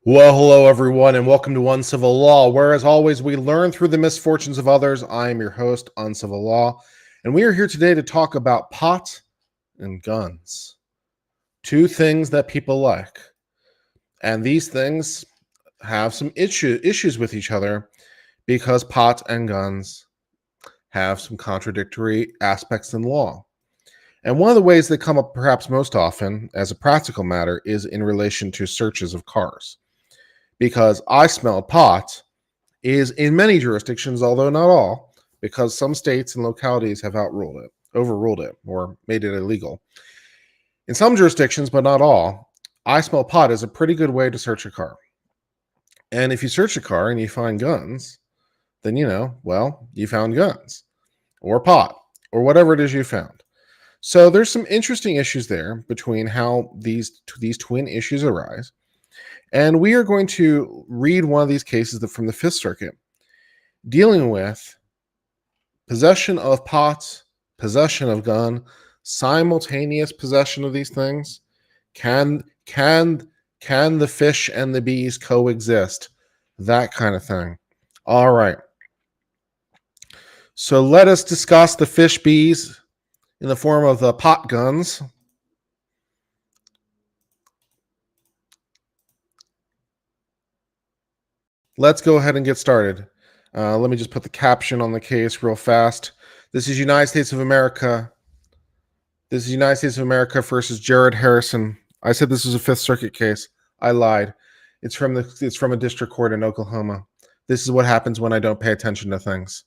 Well, hello everyone, and welcome to Uncivil Law, where as always we learn through the misfortunes of others. I am your host, Uncivil Law, and we are here today to talk about pot and guns. Two things that people like. And these things have some issues with each other because pot and guns have some contradictory aspects in law. And one of the ways they come up perhaps most often as a practical matter is in relation to searches of cars. Because I smell pot is in many jurisdictions, although not all, because some states and localities have overruled it, or made it illegal. In some jurisdictions, but not all, I smell pot is a pretty good way to search a car. And if you search a car and you find guns, then you found guns or pot or whatever it is you found. So there's some interesting issues there between how these twin issues arise. And we are going to read one of these cases from the Fifth Circuit dealing with possession of pot, possession of gun, simultaneous possession of these things. Can the fish and the bees coexist? That kind of thing. All right. So let us discuss the fish bees in the form of the pot guns. Let's go ahead and get started. Let me just put the caption on the case real fast. This is United States of America. This is United States of America versus Jared Harrison. I said this was a Fifth Circuit case. I lied. It's from a district court in Oklahoma. This is what happens when I don't pay attention to things.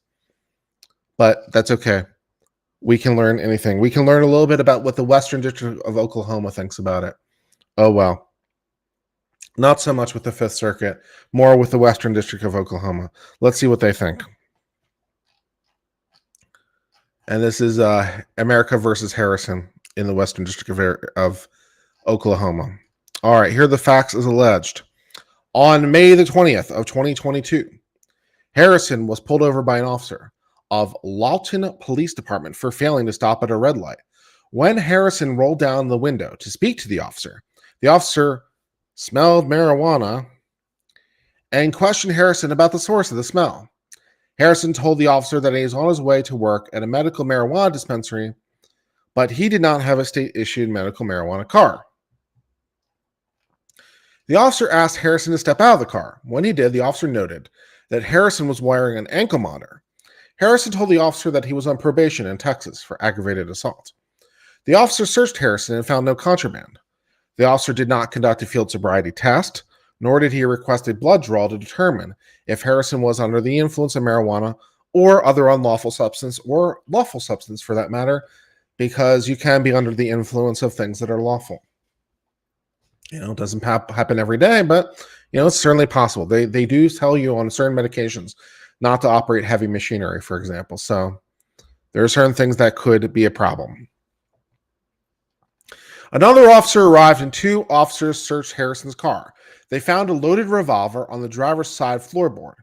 But that's okay. We can learn anything. We can learn a little bit about what the Western District of Oklahoma thinks about it. Oh, well. Not so much with the Fifth Circuit, more with the Western District of Oklahoma. Let's see what they think. And this is America versus Harrison in the Western District of Oklahoma. All right, here are the facts as alleged. On May the 20th of 2022, Harrison was pulled over by an officer of Lawton Police Department for failing to stop at a red light. When Harrison rolled down the window to speak to the officer smelled marijuana and questioned Harrison about the source of the smell. Harrison told the officer that he was on his way to work at a medical marijuana dispensary, but he did not have a state-issued medical marijuana car. The officer asked Harrison to step out of the car. When he did, the officer noted that Harrison was wearing an ankle monitor. Harrison told the officer that he was on probation in Texas for aggravated assault. The officer searched Harrison and found no contraband. The officer did not conduct a field sobriety test, nor did he request a blood draw to determine if Harrison was under the influence of marijuana or other unlawful substance, or lawful substance for that matter, because you can be under the influence of things that are lawful. It doesn't happen every day, but it's certainly possible. They do tell you on certain medications not to operate heavy machinery, for example. So there are certain things that could be a problem. Another officer arrived and two officers searched Harrison's car. They found a loaded revolver on the driver's side floorboard,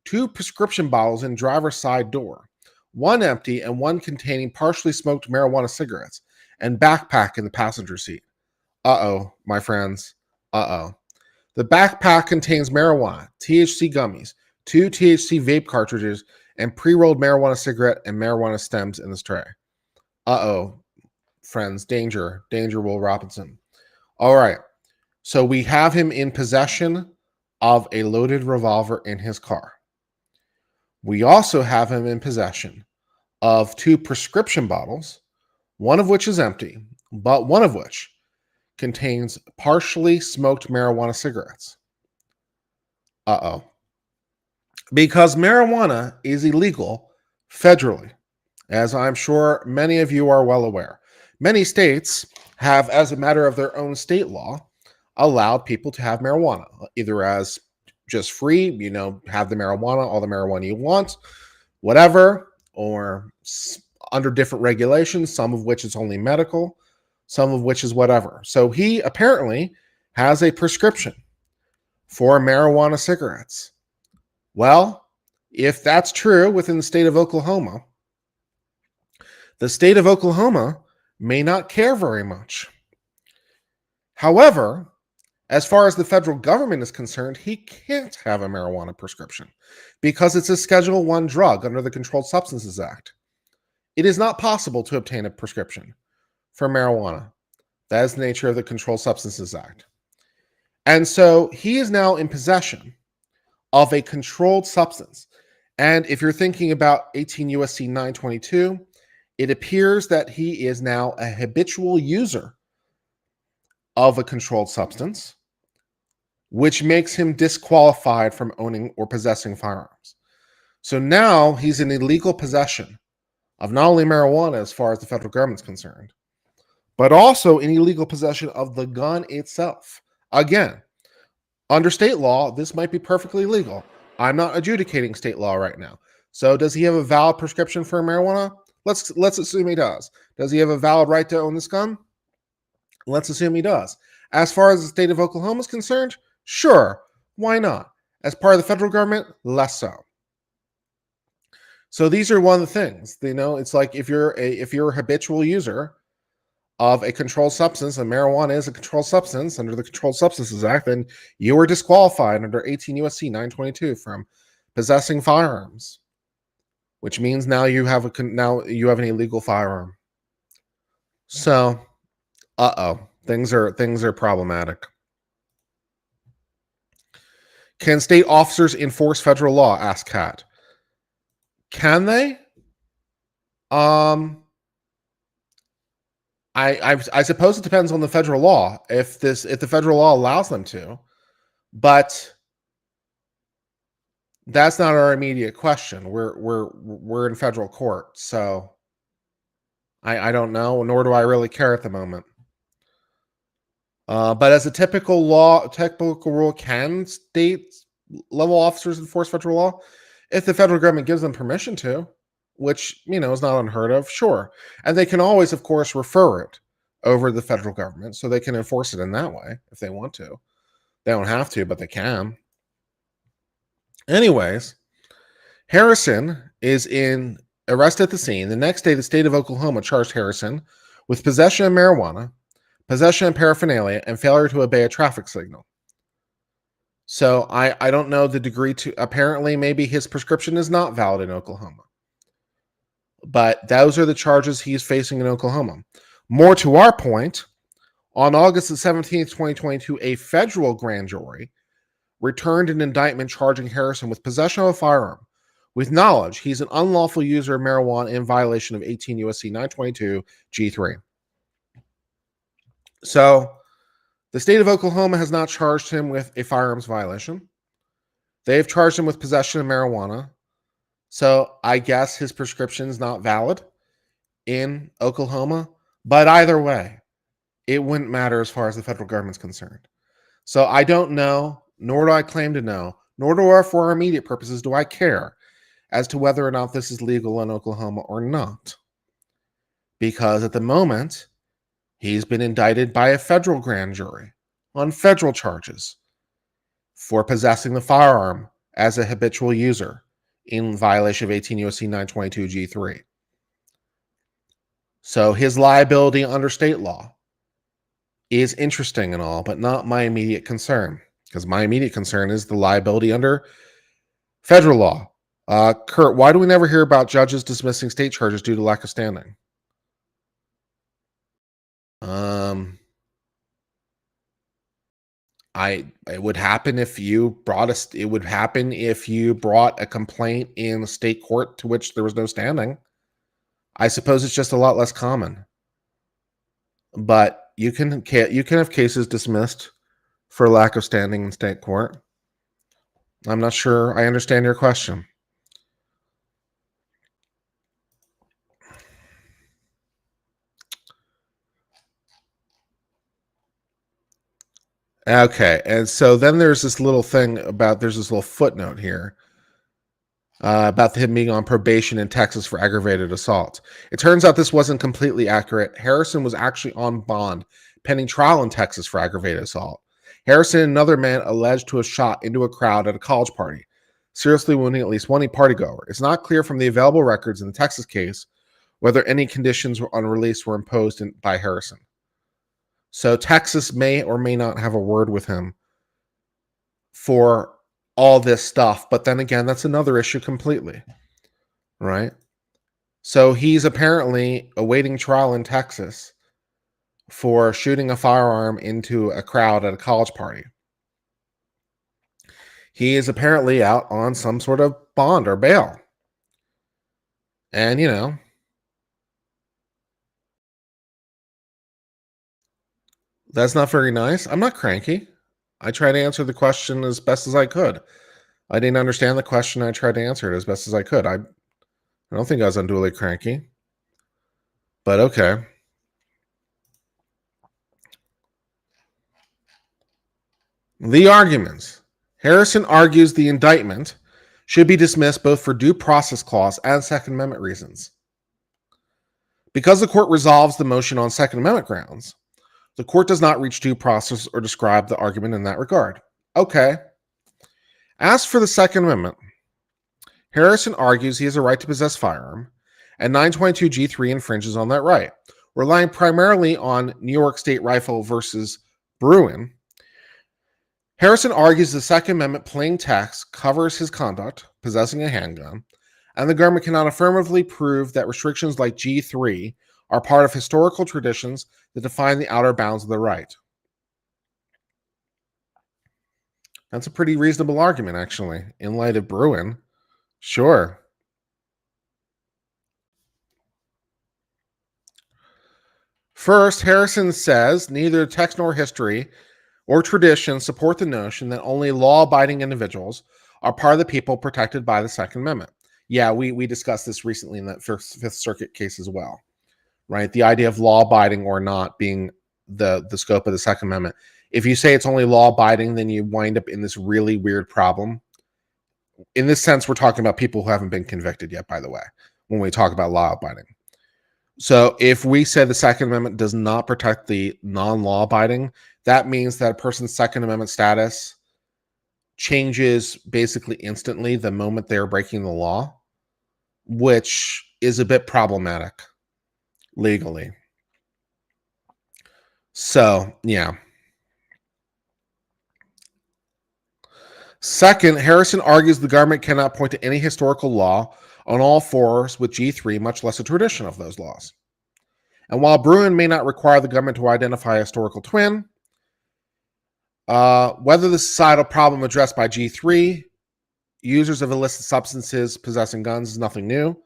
two prescription bottles in driver's side door, one empty and one containing partially smoked marijuana cigarettes, and backpack in the passenger seat. Uh-oh, my friends. Uh-oh. The backpack contains marijuana, THC gummies, two THC vape cartridges, and pre-rolled marijuana cigarette and marijuana stems in this tray. Uh-oh. Friends, danger, Will Robinson. All right, so we have him in possession of a loaded revolver in his car. We also have him in possession of two prescription bottles, one of which is empty, but one of which contains partially smoked marijuana cigarettes. Uh-oh. Because marijuana is illegal federally, as I'm sure many of you are well aware. Many states have, as a matter of their own state law, allowed people to have marijuana, either as just free, have the marijuana, all the marijuana you want, whatever, or under different regulations, some of which is only medical, some of which is whatever. So he apparently has a prescription for marijuana cigarettes. Well, if that's true within the state of Oklahoma, the state of Oklahoma may not care very much. However, As far as the federal government is concerned, he can't have a marijuana prescription because it's a Schedule 1 drug under the Controlled Substances Act. It is not possible to obtain a prescription for marijuana. That is the nature of the Controlled Substances Act. And so he is now in possession of a controlled substance. And if you're thinking about 18 USC 922, it appears that he is now a habitual user of a controlled substance, which makes him disqualified from owning or possessing firearms. So now he's in illegal possession of not only marijuana as far as the federal government's concerned, but also in illegal possession of the gun itself. Again, under state law, this might be perfectly legal. I'm not adjudicating state law right now. So does he have a valid prescription for marijuana? Let's assume he does. Does he have a valid right to own this gun? Let's assume he does. As far as the state of Oklahoma is concerned, sure, why not? As part of the federal government, less so. So these are one of the things. It's like if you're a habitual user of a controlled substance, and marijuana is a controlled substance under the Controlled Substances Act, then you are disqualified under 18 USC 922 from possessing firearms, which means now you have an illegal firearm. So, things are problematic. Can state officers enforce federal law? Asked Kat. Can they? I suppose it depends on the federal law. If the federal law allows them to, but that's not our immediate question. We're in federal court, so I don't know, nor do I really care at the moment. But as a typical rule, can state level officers enforce federal law? If the federal government gives them permission to, which, is not unheard of, sure. And they can always, of course, refer it over the federal government so they can enforce it in that way if they want to. They don't have to, but they can. Anyways, Harrison is arrested at the scene. The next day, the state of Oklahoma charged Harrison with possession of marijuana, possession of paraphernalia, and failure to obey a traffic signal. So I don't know the degree to, apparently maybe his prescription is not valid in Oklahoma. But those are the charges he's facing in Oklahoma. More to our point, on August the 17th, 2022, a federal grand jury returned an indictment charging Harrison with possession of a firearm with knowledge he's an unlawful user of marijuana in violation of 18 USC 922 G3. So the state of Oklahoma has not charged him with a firearms violation. They've charged him with possession of marijuana. So I guess his prescription is not valid in Oklahoma. But either way, it wouldn't matter as far as the federal government's concerned. So I don't know, nor do I claim to know, nor do I, for our immediate purposes, do I care as to whether or not this is legal in Oklahoma or not. Because at the moment, he's been indicted by a federal grand jury on federal charges for possessing the firearm as a habitual user in violation of 18 USC 922 G3. So his liability under state law is interesting and all, but not my immediate concern, because my immediate concern is the liability under federal law. Kurt, why do we never hear about judges dismissing state charges due to lack of standing? It would happen if you brought a complaint in state court to which there was no standing. I suppose it's just a lot less common. But you can have cases dismissed for lack of standing in state court. I'm not sure I understand your question. Okay, and so then there's this little footnote here about him being on probation in Texas for aggravated assault. It turns out this wasn't completely accurate. Harrison was actually on bond pending trial in Texas for aggravated assault. Harrison and another man alleged to have shot into a crowd at a college party, seriously wounding at least one partygoer. It's not clear from the available records in the Texas case whether any conditions on release were imposed by Harrison. So Texas may or may not have a word with him for all this stuff. But then again, that's another issue completely, right? So he's apparently awaiting trial in Texas for shooting a firearm into a crowd at a college party. He is apparently out on some sort of bond or bail. And, that's not very nice. I'm not cranky. I tried to answer the question as best as I could. I didn't understand the question. I tried to answer it as best as I could. I don't think I was unduly cranky. But okay. The arguments. Harrison argues the indictment should be dismissed both for due process clause and Second Amendment reasons. Because the court resolves the motion on Second Amendment grounds, the court does not reach due process or describe the argument in that regard. Okay. As for the Second Amendment, Harrison argues he has a right to possess firearm, and 922G3 infringes on that right, relying primarily on New York State Rifle versus Bruin. Harrison argues the Second Amendment plain text covers his conduct, possessing a handgun, and the government cannot affirmatively prove that restrictions like G3 are part of historical traditions that define the outer bounds of the right. That's a pretty reasonable argument, actually, in light of Bruin. Sure. First, Harrison says neither text nor history or tradition support the notion that only law-abiding individuals are part of the people protected by the Second Amendment. Yeah, we discussed this recently in that Fifth Circuit case as well, right? The idea of law-abiding or not being the scope of the Second Amendment. If you say it's only law-abiding, then you wind up in this really weird problem. In this sense, we're talking about people who haven't been convicted yet, by the way, when we talk about law-abiding. So if we say the Second Amendment does not protect the non-law abiding, that means that a person's Second Amendment status changes basically instantly the moment they're breaking the law, which is a bit problematic legally. So, yeah. Second, Harrison argues the government cannot point to any historical law on all fours with G3, much less a tradition of those laws. And while Bruin may not require the government to identify a historical twin, whether the societal problem addressed by G3, users of illicit substances possessing guns, is nothing new.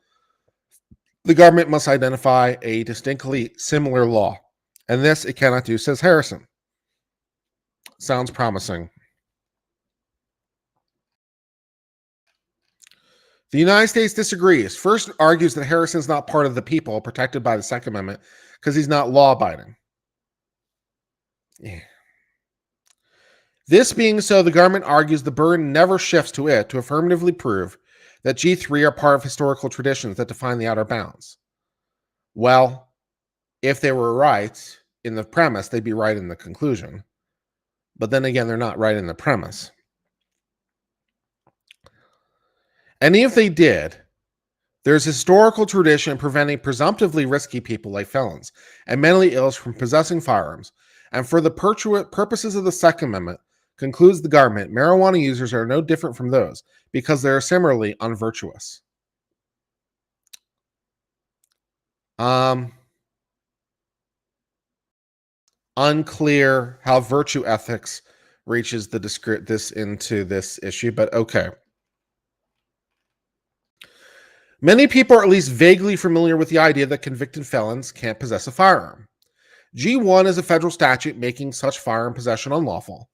The government must identify a distinctly similar law. And this it cannot do, says Harrison. Sounds promising. The United States disagrees. First, it argues that Harrison is not part of the people protected by the Second Amendment because he's not law-abiding. Yeah. This being so, the government argues the burden never shifts to it to affirmatively prove that G3 are part of historical traditions that define the outer bounds. Well, if they were right in the premise, they'd be right in the conclusion. But then again, they're not right in the premise. And if they did, there's historical tradition preventing presumptively risky people like felons and mentally ill from possessing firearms. And for the purposes of the Second Amendment, concludes the government, marijuana users are no different from those because they are similarly unvirtuous. Unclear how virtue ethics reaches into this issue, but okay. Many people are at least vaguely familiar with the idea that convicted felons can't possess a firearm. G1 is a federal statute making such firearm possession unlawful,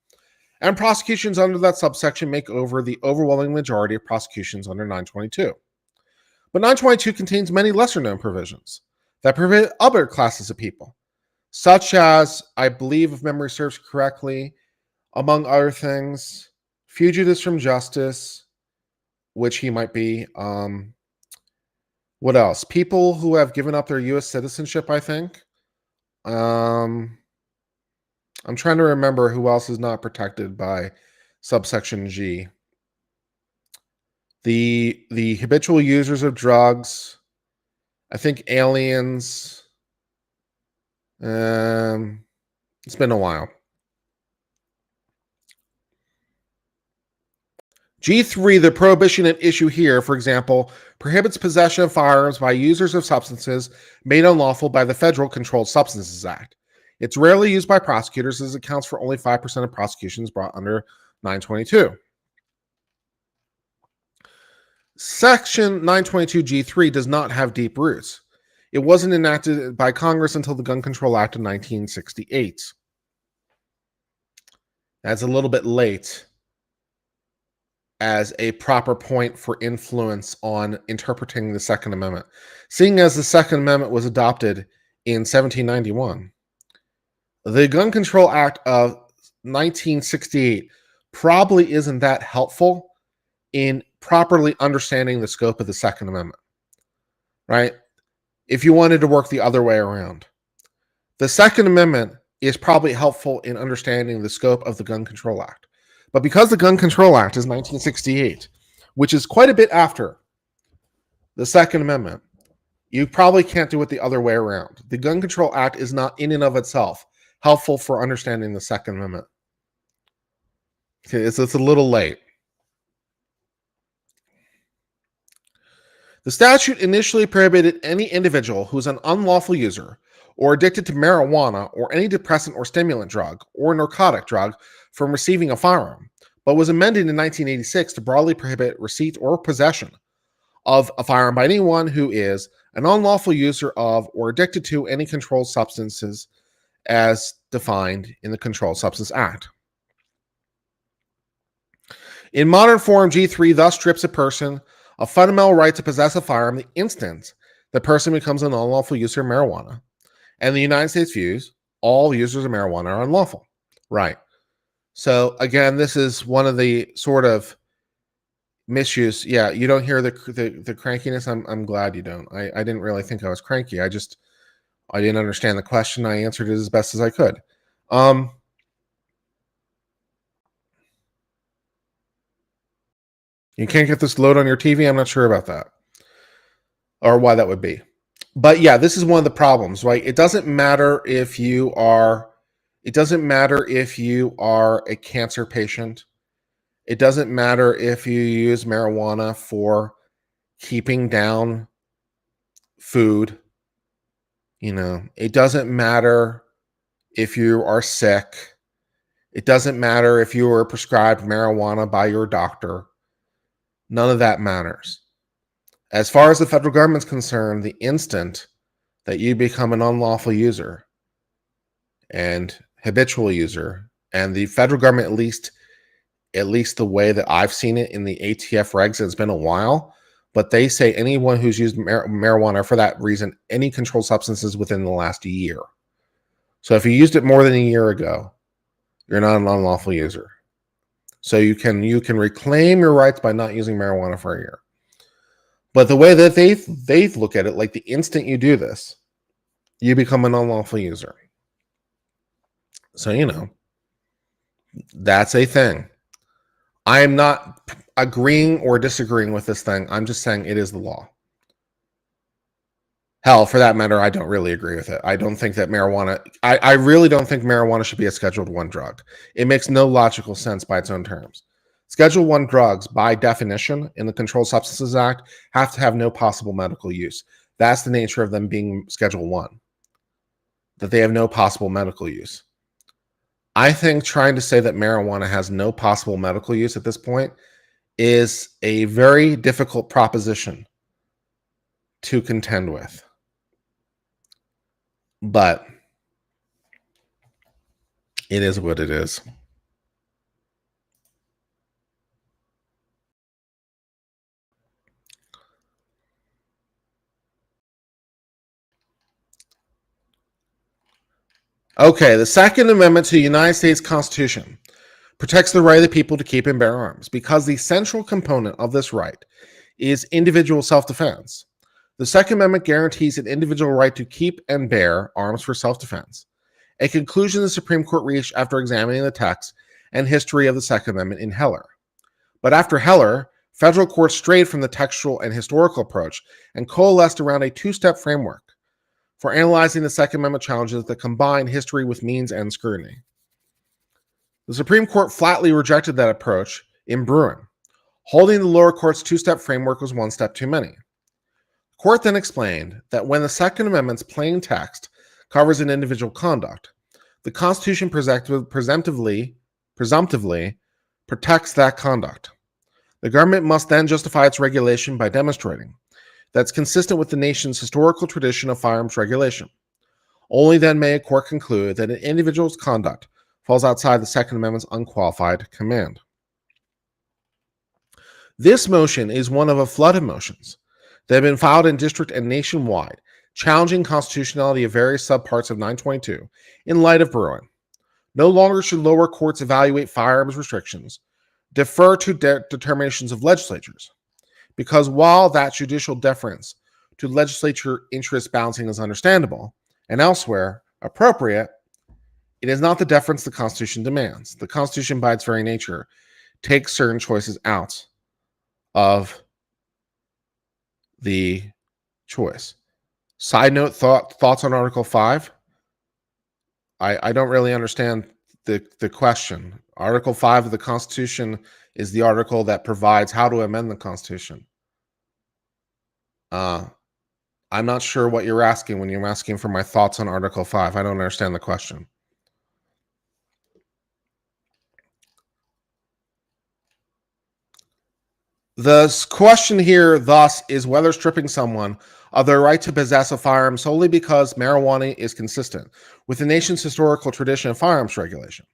and prosecutions under that subsection make over the overwhelming majority of prosecutions under 922. But 922 contains many lesser-known provisions that prohibit other classes of people, such as, I believe, if memory serves correctly, among other things, fugitives from justice, which he might be. What else? People who have given up their U.S. citizenship, I think. I'm trying to remember who else is not protected by subsection G. The habitual users of drugs, I think aliens, It's been a while. G3, the prohibition at issue here, for example, prohibits possession of firearms by users of substances made unlawful by the Federal Controlled Substances Act. It's rarely used by prosecutors as it accounts for only 5% of prosecutions brought under 922. Section 922G3 does not have deep roots. It wasn't enacted by Congress until the Gun Control Act of 1968. That's a little bit late as a proper point for influence on interpreting the Second Amendment, seeing as the Second Amendment was adopted in 1791. The Gun Control Act of 1968 probably isn't that helpful in properly understanding the scope of the Second Amendment, right? If you wanted to work the other way around, the Second Amendment is probably helpful in understanding the scope of the Gun Control Act. But because the Gun Control Act is 1968, which is quite a bit after the Second Amendment, you probably can't do it the other way around. The Gun Control Act is not in and of itself helpful for understanding the Second Amendment. Okay, it's a little late. The statute initially prohibited any individual who is an unlawful user or addicted to marijuana or any depressant or stimulant drug or narcotic drug from receiving a firearm, but was amended in 1986 to broadly prohibit receipt or possession of a firearm by anyone who is an unlawful user of or addicted to any controlled substances as defined in the Controlled Substances Act. In modern form, G3 thus strips a person a fundamental right to possess a firearm the instant the person becomes an unlawful user of marijuana. And the United States views all users of marijuana are unlawful. Right. So again, this is one of the sort of misuse. Yeah, you don't hear the crankiness. I'm glad you don't. I didn't really think I was cranky. I didn't understand the question. I answered it as best as I could. You can't get this load on your TV. I'm not sure about that or why that would be. But yeah, this is one of the problems, right? It doesn't matter if you are a cancer patient. It doesn't matter if you use marijuana for keeping down food. It doesn't matter if you are sick. It doesn't matter if you were prescribed marijuana by your doctor. None of that matters. As far as the federal government's concerned, the instant that you become an unlawful user and habitual user, and the federal government, at least the way that I've seen it in the ATF regs, it's been a while, but they say anyone who's used marijuana for that reason, any controlled substances within the last year. So if you used it more than a year ago, you're not an unlawful user. So you can reclaim your rights by not using marijuana for a year. But the way that they look at it, like the instant you do this, you become an unlawful user. So, that's a thing. I am not agreeing or disagreeing with this thing. I'm just saying it is the law. Hell, for that matter, I don't really agree with it. I don't think that I really don't think marijuana should be a Scheduled I drug. It makes no logical sense by its own terms. Schedule I drugs, by definition, in the Controlled Substances Act, have to have no possible medical use. That's the nature of them being Schedule I, that they have no possible medical use. I think trying to say that marijuana has no possible medical use at this point is a very difficult proposition to contend with. But it is what it is. Okay, the Second Amendment to the United States Constitution protects the right of the people to keep and bear arms because the central component of this right is individual self-defense. The Second Amendment guarantees an individual right to keep and bear arms for self-defense, a conclusion the Supreme Court reached after examining the text and history of the Second Amendment in Heller. But after Heller, federal courts strayed from the textual and historical approach and coalesced around a two-step framework. for analyzing the Second Amendment challenges that combine history with means and scrutiny. The Supreme Court flatly rejected that approach in Bruen, holding the lower court's two-step framework was one step too many. The court then explained that when the Second Amendment's plain text covers an individual conduct, the Constitution presumptively protects that conduct. The government must then justify its regulation by demonstrating that it's consistent with the nation's historical tradition of firearms regulation. Only then may a court conclude that an individual's conduct falls outside the Second Amendment's unqualified command. This motion is one of a flood of motions that have been filed in district and nationwide, challenging constitutionality of various subparts of 922 in light of Bruen. No longer should lower courts evaluate firearms restrictions, defer to determinations of legislatures, because while that judicial deference to legislature interest balancing is understandable and elsewhere appropriate, it is not the deference the Constitution demands. The Constitution, by its very nature, takes certain choices out of the choice. Side note, thoughts on Article 5? I don't really understand the question. Article 5 of the Constitution is the article that provides how to amend the Constitution. I'm not sure what you're asking when you're asking for my thoughts on Article 5. I don't understand the question. The question here, thus, is whether stripping someone of their right to possess a firearm solely because marijuana is consistent with the nation's historical tradition of firearms regulation.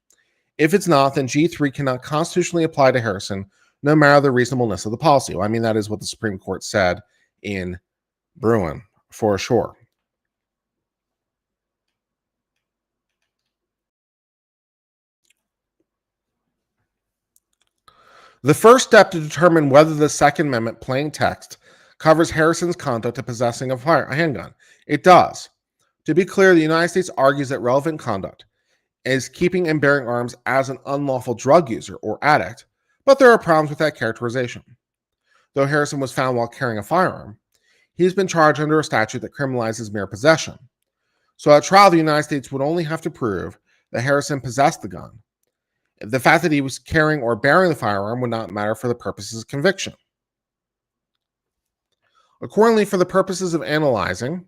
If it's not, then G3 cannot constitutionally apply to Harrison, no matter the reasonableness of the policy. Well, I mean, that is what the Supreme Court said in Bruen, for sure. The first step to determine whether the Second Amendment plain text covers Harrison's conduct of possessing a handgun. It does. To be clear, the United States argues that relevant conduct is keeping and bearing arms as an unlawful drug user or addict, but there are problems with that characterization. Though Harrison was found while carrying a firearm, he's been charged under a statute that criminalizes mere possession. So at trial, the United States would only have to prove that Harrison possessed the gun. The fact that he was carrying or bearing the firearm would not matter for the purposes of conviction. Accordingly, for the purposes of analyzing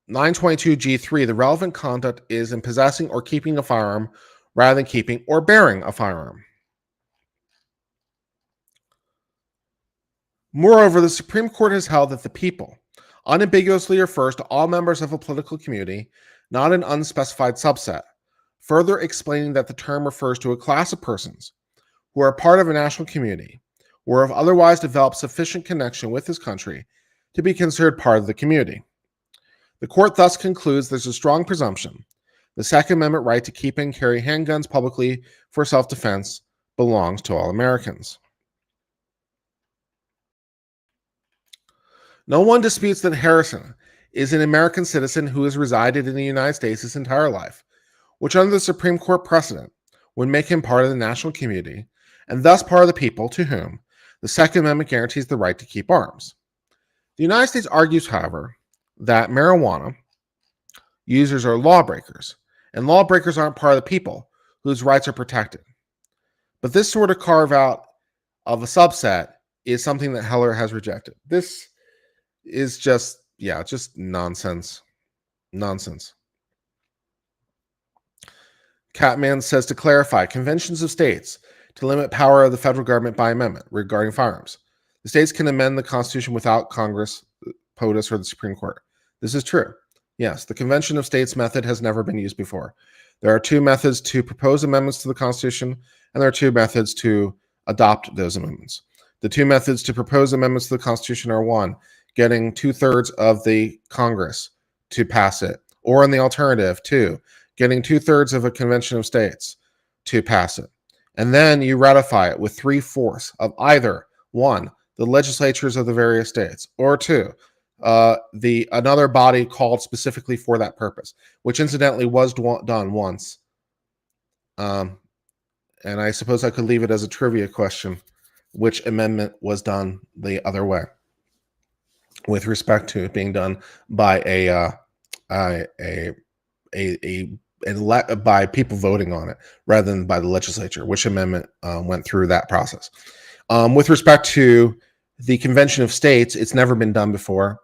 922G3, the relevant conduct is in possessing or keeping a firearm rather than keeping or bearing a firearm. Moreover, the Supreme Court has held that the people unambiguously refers to all members of a political community, not an unspecified subset, further explaining that the term refers to a class of persons who are part of a national community or have otherwise developed sufficient connection with this country to be considered part of the community. The court thus concludes there's a strong presumption the Second Amendment right to keep and carry handguns publicly for self-defense belongs to all Americans. No one disputes that Harrison is an American citizen who has resided in the United States his entire life, which under the Supreme Court precedent would make him part of the national community and thus part of the people to whom the Second Amendment guarantees the right to keep arms. The United States argues, however, that marijuana users are lawbreakers, and lawbreakers aren't part of the people whose rights are protected. But this sort of carve out of a subset is something that Heller has rejected. This is just nonsense. Nonsense. Catman says to clarify, conventions of states to limit power of the federal government by amendment regarding firearms. The states can amend the Constitution without Congress, POTUS, or the Supreme Court. This is true. Yes, the Convention of States method has never been used before. There are two methods to propose amendments to the Constitution, and there are two methods to adopt those amendments. The two methods to propose amendments to the Constitution are one, getting 2/3 of the Congress to pass it, or in the alternative, two, getting 2/3 of a convention of states to pass it. And then you ratify it with 3/4 of either one, the legislatures of the various states, or two, another body called specifically for that purpose, which incidentally was done once. And I suppose I could leave it as a trivia question, which amendment was done the other way with respect to it being done by a a by people voting on it rather than by the legislature, which amendment went through that process. With respect to the Convention of States, it's never been done before.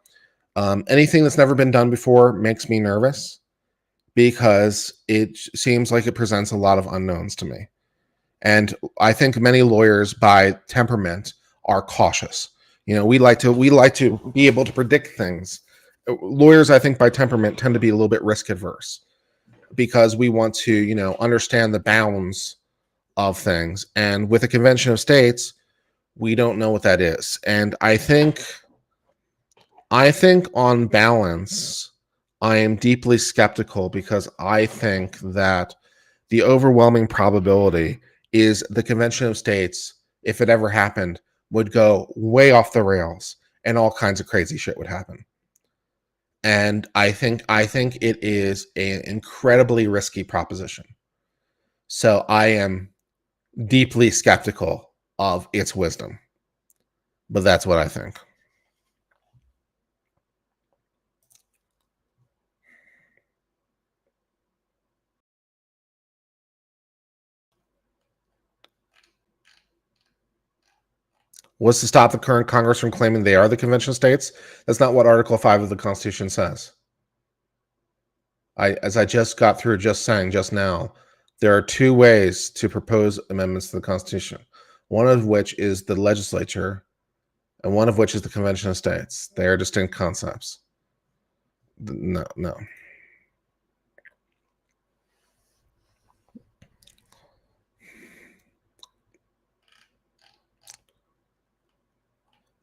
Anything that's never been done before makes me nervous because it seems like it presents a lot of unknowns to me. And I think many lawyers by temperament are cautious. We like to be able to predict things. Lawyers, I think by temperament, tend to be a little bit risk adverse because we want to, understand the bounds of things. And with a Convention of States, we don't know what that is. And I think on balance, I am deeply skeptical because I think that the overwhelming probability is the Convention of States, if it ever happened, would go way off the rails and all kinds of crazy shit would happen. And I think it is an incredibly risky proposition. So I am deeply skeptical of its wisdom. But that's what I think. Was to stop the current Congress from claiming they are the Convention of States. That's not what Article 5 of the Constitution says. As I just got through just saying just now, there are two ways to propose amendments to the Constitution, one of which is the legislature, and one of which is the Convention of States. They are distinct concepts. No.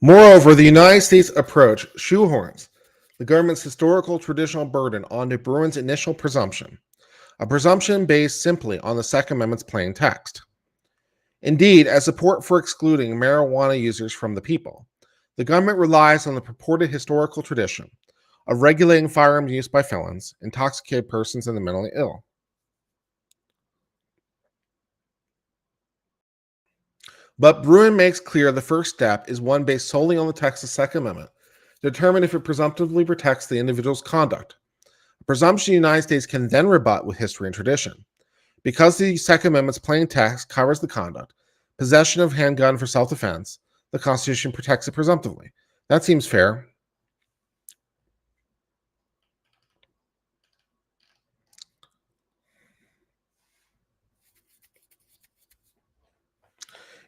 Moreover, the United States approach shoehorns the government's historical traditional burden onto Bruin's initial presumption, a presumption based simply on the Second Amendment's plain text. Indeed, as support for excluding marijuana users from the people, the government relies on the purported historical tradition of regulating firearms use by felons, intoxicated persons, and the mentally ill. But Bruin makes clear the first step is one based solely on the text of the Second Amendment, to determine if it presumptively protects the individual's conduct. A presumption the United States can then rebut with history and tradition. Because the Second Amendment's plain text covers the conduct, possession of handgun for self-defense, the Constitution protects it presumptively. That seems fair.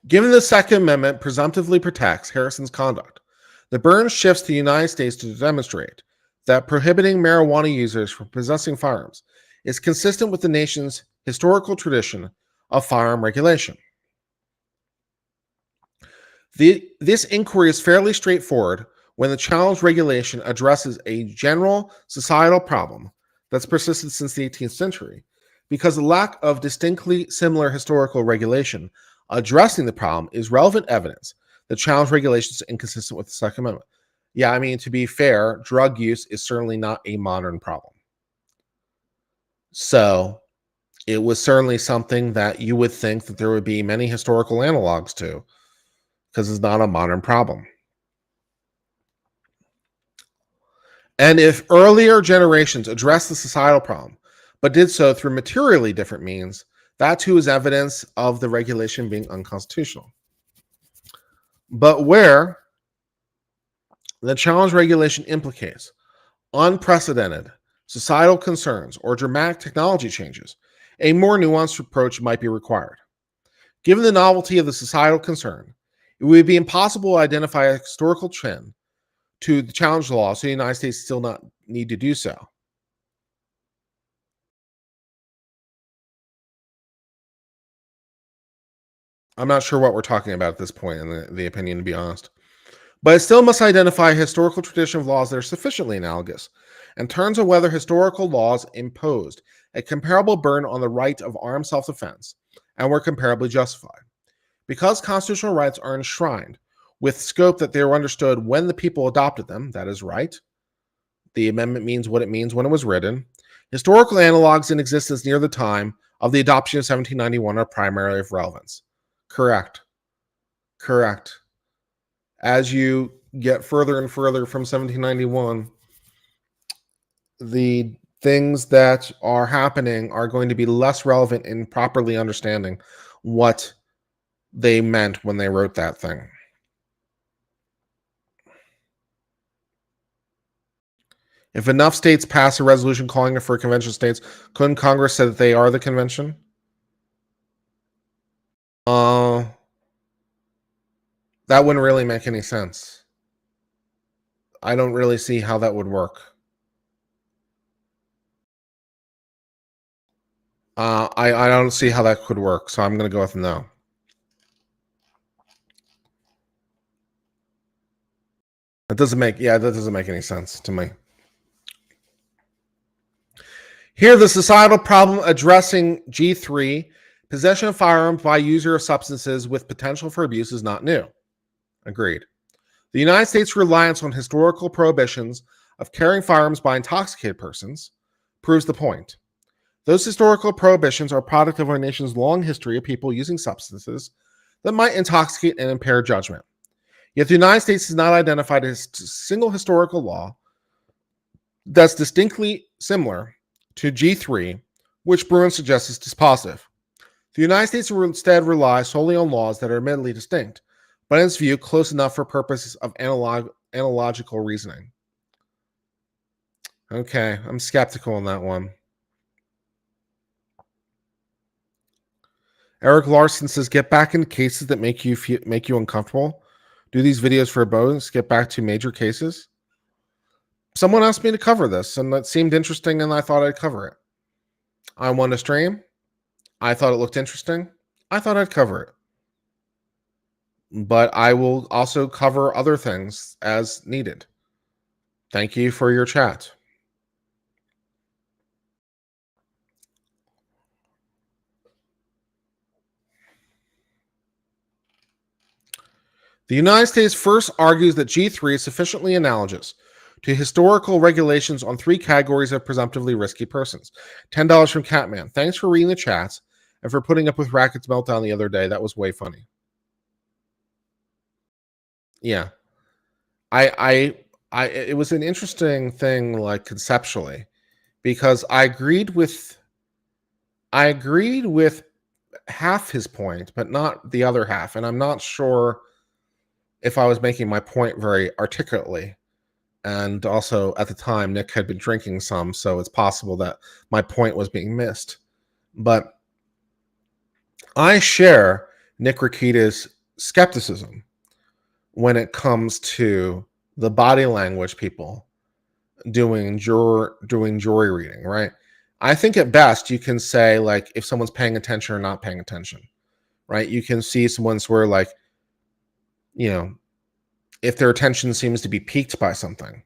Given the Second Amendment presumptively protects Harrison's conduct, the burden shifts to the United States to demonstrate that prohibiting marijuana users from possessing firearms is consistent with the nation's historical tradition of firearm regulation. This inquiry is fairly straightforward when the challenge regulation addresses a general societal problem that's persisted since the 18th century, because the lack of distinctly similar historical regulation addressing the problem is relevant evidence that challenge regulation is inconsistent with the Second Amendment. Yeah, I mean, to be fair, drug use is certainly not a modern problem. So it was certainly something that you would think that there would be many historical analogs to, because it's not a modern problem. And if earlier generations addressed the societal problem, but did so through materially different means, that too is evidence of the regulation being unconstitutional. But where the challenge regulation implicates unprecedented societal concerns or dramatic technology changes, a more nuanced approach might be required. Given the novelty of the societal concern, it would be impossible to identify a historical trend to the challenge law, so the United States still not need to do so. I'm not sure what we're talking about at this point in the opinion, to be honest. But it still must identify a historical tradition of laws that are sufficiently analogous, and turns on whether historical laws imposed a comparable burden on the right of armed self-defense and were comparably justified. Because constitutional rights are enshrined with scope that they were understood when the people adopted them, that is right. The amendment means what it means when it was written. Historical analogs in existence near the time of the adoption of 1791 are primarily of relevance. Correct. As you get further and further from 1791, the things that are happening are going to be less relevant in properly understanding what they meant when they wrote that thing. If enough states pass a resolution calling for convention states, couldn't Congress say that they are the convention? That wouldn't really make any sense. I don't really see how that would work. I don't see how that could work, so I'm going to go with no. That doesn't make any sense to me. Here, the societal problem addressing G3, possession of firearms by user of substances with potential for abuse, is not new. Agreed. The United States' reliance on historical prohibitions of carrying firearms by intoxicated persons proves the point. Those historical prohibitions are a product of our nation's long history of people using substances that might intoxicate and impair judgment. Yet the United States has not identified a single historical law that's distinctly similar to G3, which Bruen suggests is dispositive. The United States will instead rely solely on laws that are admittedly distinct, but in its view, close enough for purposes of analogical reasoning. Okay, I'm skeptical on that one. Eric Larson says, get back into cases that make you uncomfortable. Do these videos for bonus. Get back to major cases. Someone asked me to cover this, and that seemed interesting, and I thought I'd cover it. I wanted to stream. I thought it looked interesting. I thought I'd cover it. But I will also cover other things as needed. Thank you for your chat. The United States first argues that G3 is sufficiently analogous to historical regulations on three categories of presumptively risky persons. $10 from Catman. Thanks for reading the chats and for putting up with Racket's meltdown the other day. That was way funny. Yeah. It was an interesting thing, like conceptually, because I agreed with half his point, but not the other half. And I'm not sure if I was making my point very articulately. And also, at the time, Nick had been drinking some, so it's possible that my point was being missed. But I share Nick Rakita's skepticism when it comes to the body language people doing jury reading, right? I think at best you can say, like, if someone's paying attention or not paying attention, right? You can see someone swear, like, you know, if their attention seems to be piqued by something.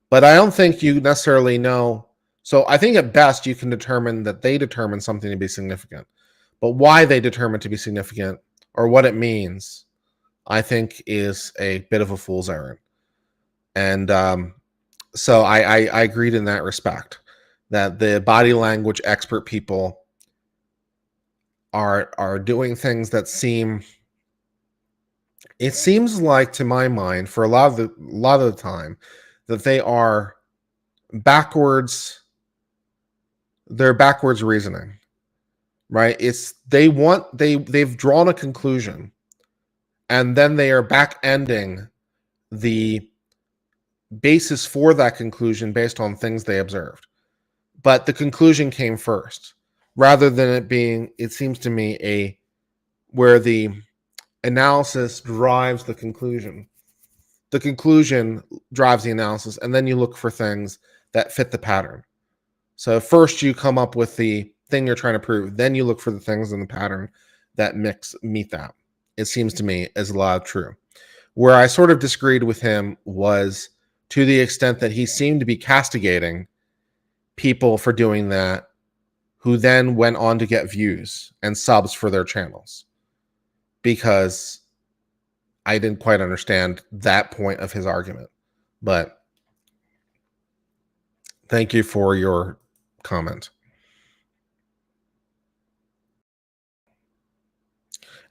But I don't think you necessarily know. So I think at best you can determine that they determine something to be significant. But why they determine to be significant or what it means, I think is a bit of a fool's errand. And so I agreed in that respect, that the body language expert people are doing things that seem, it seems like, to my mind, for a lot of the time, that they are backwards. They're backwards reasoning, right? They've drawn a conclusion, and then they are back ending the basis for that conclusion based on things they observed. But the conclusion came first, rather than it being, it seems to me, where the analysis drives the conclusion. The conclusion drives the analysis, and then you look for things that fit the pattern. So first you come up with the thing you're trying to prove, then you look for the things in the pattern that meet that. It seems to me as a lot of true. Where I sort of disagreed with him was to the extent that he seemed to be castigating people for doing that, who then went on to get views and subs for their channels, because I didn't quite understand that point of his argument. But thank you for your comment.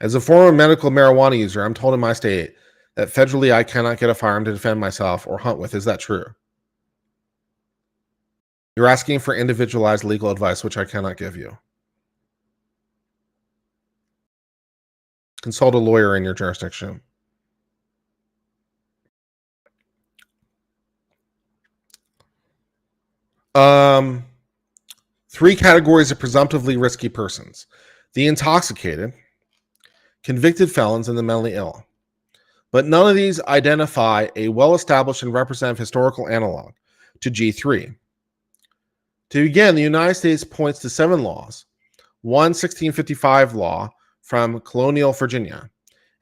As a former medical marijuana user, I'm told in my state that federally I cannot get a firearm to defend myself or hunt with. Is that true? You're asking for individualized legal advice, which I cannot give you. Consult a lawyer in your jurisdiction. Three categories of presumptively risky persons: the intoxicated, convicted felons, and the mentally ill. But none of these identify a well-established and representative historical analog to G3. To begin, the United States points to 7 laws: one 1655 law from colonial Virginia,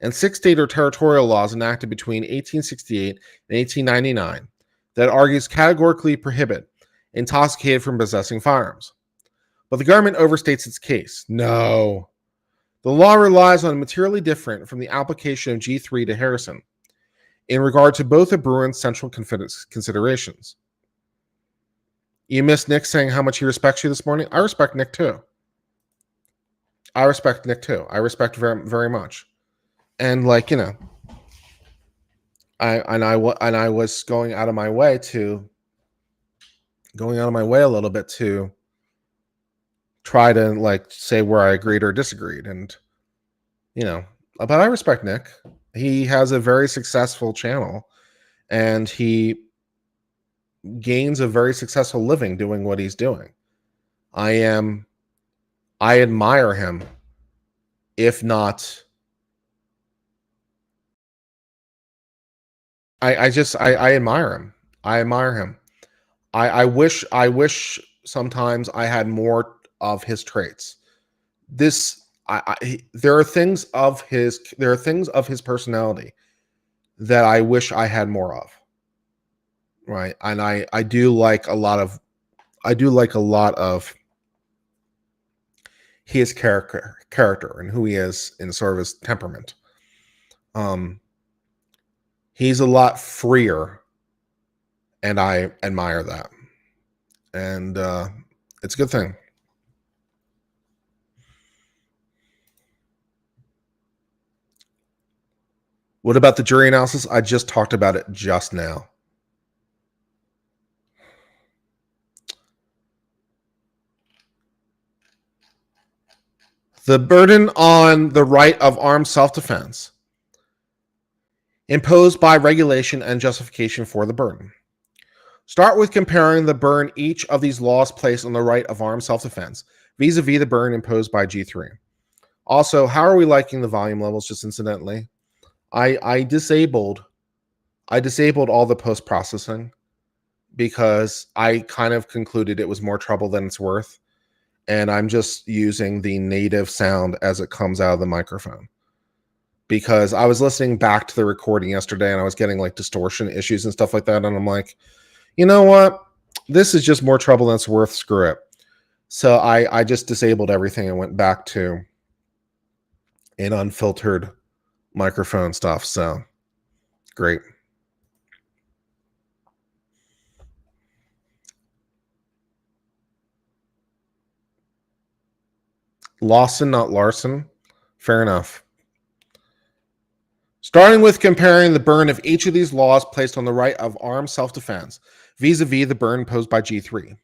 and 6 state or territorial laws enacted between 1868 and 1899 that argues categorically prohibit intoxicated from possessing firearms. But the government overstates its case. No. The law relies on materially different from the application of G3 to Harrison in regard to both of Bruin's central considerations. You missed Nick saying how much he respects you this morning. I respect Nick too. I respect very, very much. And like, you know, I was going out of my way a little bit to try to like say where I agreed or disagreed. And, you know, but I respect Nick. He has a very successful channel and he gains a very successful living doing what he's doing. I admire him, if not, I admire him. I admire him. I wish sometimes I had more of his traits. There are things of his personality that I wish I had more of. Right. And I do like a lot of his character and who he is in sort of his temperament. He's a lot freer, and I admire that. And it's a good thing. What about the jury analysis? I just talked about it just now. The burden on the right of armed self-defense imposed by regulation and justification for the burden. Start with comparing the burden each of these laws place on the right of armed self-defense vis-a-vis the burden imposed by G3. Also, how are we liking the volume levels? Just incidentally, I disabled all the post-processing because I kind of concluded it was more trouble than it's worth. And I'm just using the native sound as it comes out of the microphone. Because I was listening back to the recording yesterday and I was getting like distortion issues and stuff like that. And I'm like, you know what? This is just more trouble than it's worth. Screw it. So I just disabled everything and went back to an unfiltered microphone stuff. So great. Lawson, not Larson. Fair enough. Starting with comparing the burden of each of these laws placed on the right of armed self-defense vis-a-vis the burden posed by G3.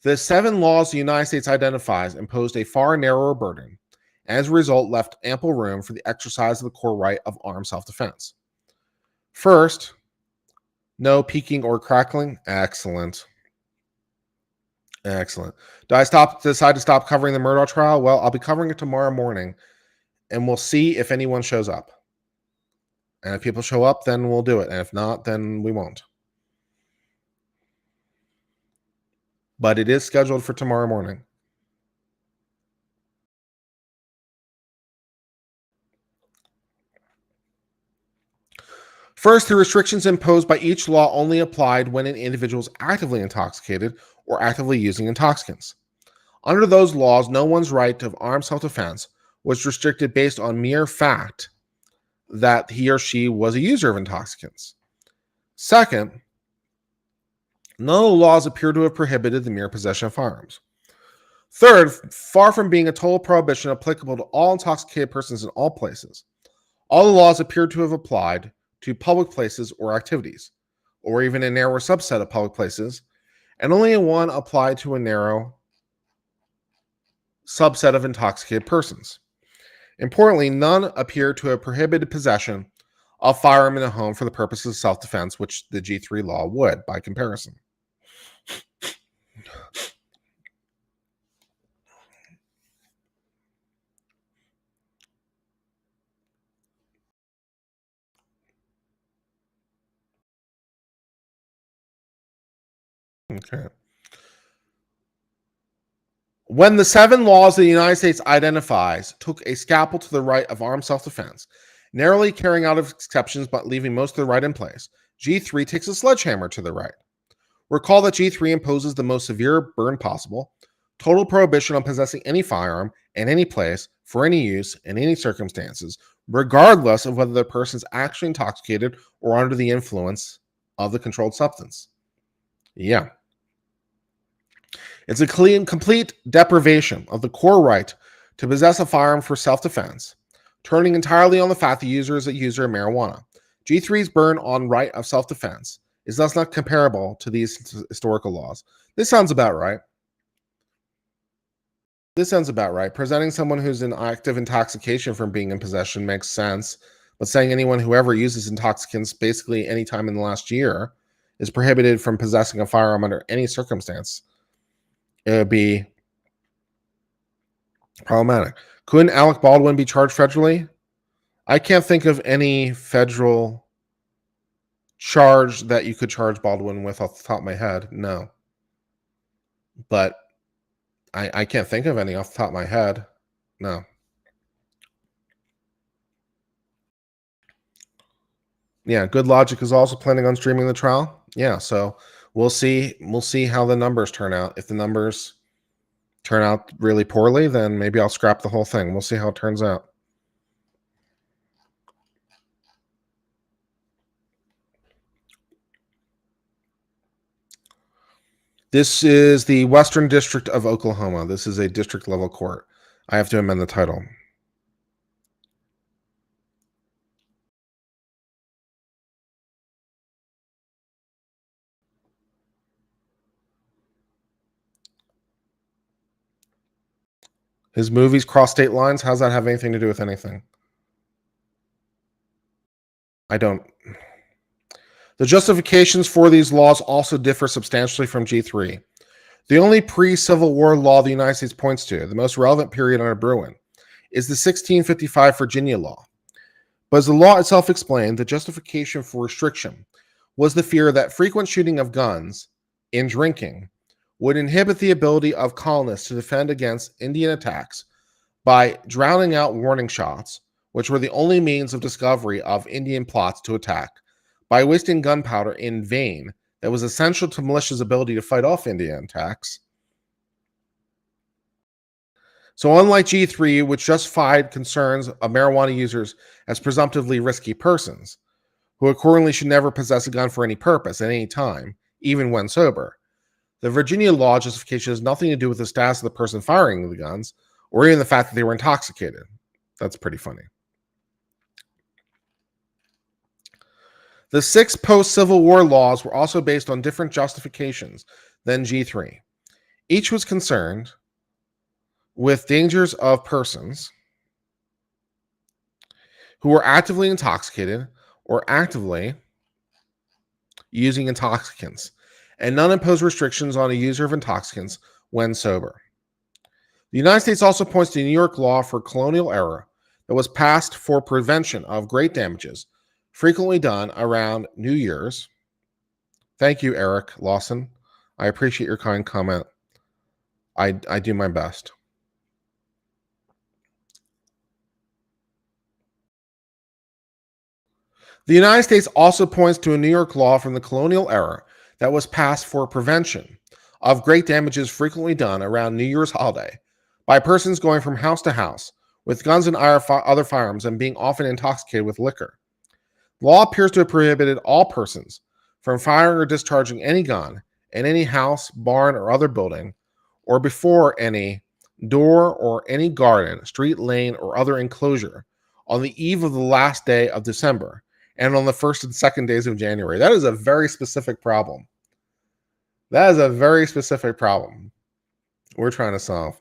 The 7 laws the United States identifies imposed a far narrower burden, and as a result left ample room for the exercise of the core right of armed self-defense. First, no peeking or crackling. Excellent. Excellent. Do I decide to stop covering the Murdaugh trial? Well, I'll be covering it tomorrow morning, and we'll see if anyone shows up. And if people show up, then we'll do it. And if not, then we won't. But it is scheduled for tomorrow morning. First, the restrictions imposed by each law only applied when an individual is actively intoxicated or actively using intoxicants. Under those laws, no one's right of armed self-defense was restricted based on mere fact that he or she was a user of intoxicants. Second, none of the laws appear to have prohibited the mere possession of firearms. Third, far from being a total prohibition applicable to all intoxicated persons in all places, all the laws appear to have applied to public places or activities, or even a narrower subset of public places, and only one applied to a narrow subset of intoxicated persons. Importantly, none appear to have prohibited possession of firearm in a home for the purposes of self-defense, which the G3 law would, by comparison. Okay. When the 7 laws the United States identifies took a scalpel to the right of armed self-defense, narrowly carrying out of exceptions but leaving most of the right in place, G3 takes a sledgehammer to the right. Recall that G3 imposes the most severe burn possible, total prohibition on possessing any firearm in any place for any use in any circumstances, regardless of whether the person is actually intoxicated or under the influence of the controlled substance. Yeah. It's a complete deprivation of the core right to possess a firearm for self-defense, turning entirely on the fact the user is a user of marijuana. G3's burn on right of self-defense is thus not comparable to these historical laws. This sounds about right. Presenting someone who's in active intoxication from being in possession makes sense, but saying anyone who ever uses intoxicants basically any time in the last year is prohibited from possessing a firearm under any circumstance, it would be problematic. Couldn't Alec Baldwin be charged federally? I can't think of any federal charge that you could charge Baldwin with off the top of my head. No. But I can't think of any off the top of my head. No. Yeah, Good Logic is also planning on streaming the trial. Yeah, so we'll see how the numbers turn out. If the numbers turn out really poorly, then maybe I'll scrap the whole thing. We'll see how it turns out. This is the Western District of Oklahoma. This is a district level court. I have to amend the title. His movies cross state lines. How's that have anything to do with anything? I don't. The justifications for these laws also differ substantially from G3. The only pre-Civil War law the United States points to, the most relevant period under Bruen, is the 1655 Virginia law. But as the law itself explained, the justification for restriction was the fear that frequent shooting of guns in drinking would inhibit the ability of colonists to defend against Indian attacks by drowning out warning shots, which were the only means of discovery of Indian plots to attack, by wasting gunpowder in vain that was essential to militia's ability to fight off Indian attacks. So unlike G3, which justified concerns of marijuana users as presumptively risky persons, who accordingly should never possess a gun for any purpose at any time, even when sober, the Virginia law justification has nothing to do with the status of the person firing the guns, or even the fact that they were intoxicated. That's pretty funny. The 6 post-Civil War laws were also based on different justifications than G3. Each was concerned with dangers of persons who were actively intoxicated or actively using intoxicants, and none imposed restrictions on a user of intoxicants when sober. The United States also points to New York law for colonial era that was passed for prevention of great damages, frequently done around New Year's. Thank you, Eric Lawson. I appreciate your kind comment. I do my best. The United States also points to a New York law from the colonial era that was passed for prevention of great damages frequently done around New Year's holiday by persons going from house to house with guns and other firearms and being often intoxicated with liquor. Law appears to have prohibited all persons from firing or discharging any gun in any house, barn, or other building, or before any door or any garden, street, lane, or other enclosure on the eve of the last day of December and on the first and second days of January. That is a very specific problem. That is a very specific problem we're trying to solve.